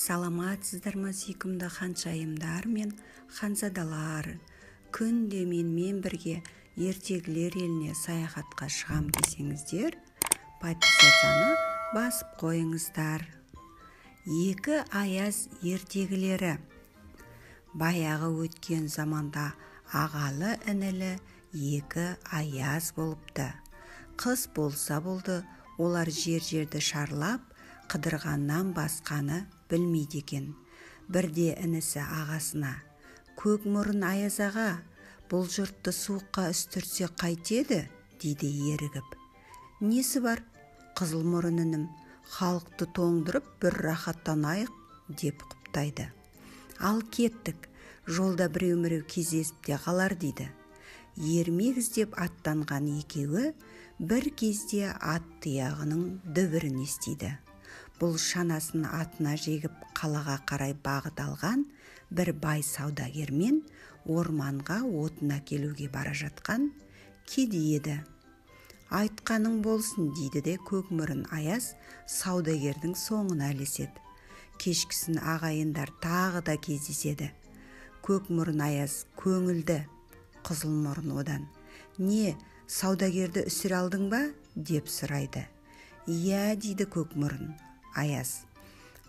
Саламатсыздар ма сүйкімді ханшайымдар мен ханзадалар. Күнде мен бірге ертегілер еліне саяхатқа шығам десеңіздер, подписаться басып қойыңыздар. Екі аяз ертегілері. Баяғы өткен заманда ағалы інілі екі аяз болыпты. Қыс болса болды, олар жерді шарлап, қыдырғаннан басқаны білмейді екен. Бірде інісі ағасына: "Көк мұрын Аяз аға, бұл жұртты суыққа үстіртсе қайтеді?" дейді ерігіп. "Несі бар, қызыл мұрын інім, халықты тоңдырып бір рахаттанайық" деп құптайды. "Ал кеттік, жолда біреу кездесіп те қалар" дейді. Ермек іздеп аттанған екеуі бір кезде ат тұяғының дүбірін естиді. Бұл шанасын атына жегіп қалаға қарай бағыт алған бір бай саудагермен орманға отын әкелуге бара жатқан кедей еді. "Айтқаның болсын" дейді де көк мұрын Аяз саудагердің соңына ілеседі. Кешкісін ағайындар тағы да кездеседі. Көк мұрын Аяз көңілді, қызыл мұрын одан: "Не, саудагерді үсіре алдың ба?" деп сұрайды. "Иә" дейді көк мұрын Аяз.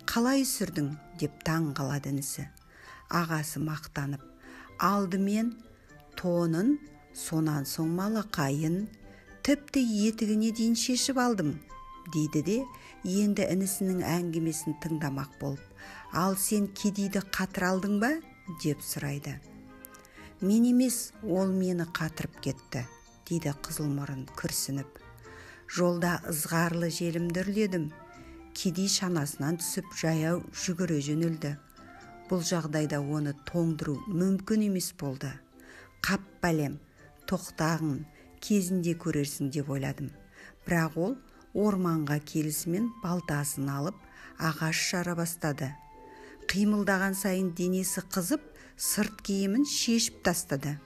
"Қалай үсірдің?" деп таң қалады інісі. Ағасы мақтанып: "Алдымен тонын, сонан соң малақайын, тіпті етігіне дейін шешіп алдым" дейді де енді інісінің әңгімесін тыңдамақ болып: "Ал сен кедейді қатыра алдың ба?" деп сұрайды. "Мен емес, ол мені қатырып кетті" дейді қызыл мұрын күрсініп. "Жолда ызғарлы желімді үрледім. Кедей шанасынан түсіп жаяу жүгіре жөнелді. Бұл жағдайда оны тоңдыру мүмкін емес болды. Қап бәлем, тоқтағын, кезінде көрерсің деп ойладым. Бірақ ол орманға келісімен балтасын алып ағаш жара бастады. Қимылдаған сайын денесі қызып, сырт киімін шешіп тастады.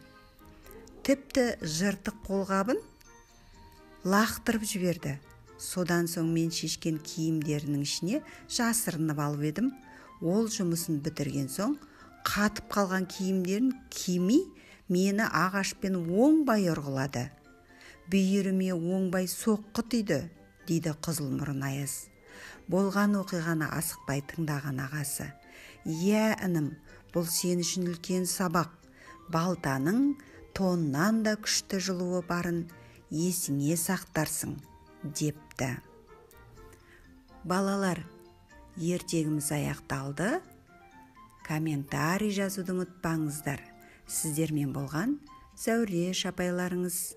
Тіпті жыртық қолғабын лақтырып жіберді. Содан соң мен шешкен киімдерінің ішіне жасырынып алып едім. Ол жұмысын бітірген соң қатып қалған киімдерін кимей мені ағашпен оңбай ұрғылады. Бүйіріме оңбай соққы тиді" дейді қызыл мұрын Аяз. Болған оқиғаны асықпай тыңдаған ағасы: "Иә інім, бұл сен үшін үлкен сабақ. Балтаның тоннан да күшті жылуы барын есіңе сақтарсың" депті. Балалар, ертегіміз аяқталды. Комментарий жазуды ұмытпаңыздар. Сіздермен болған Зәуре апайларыңыз.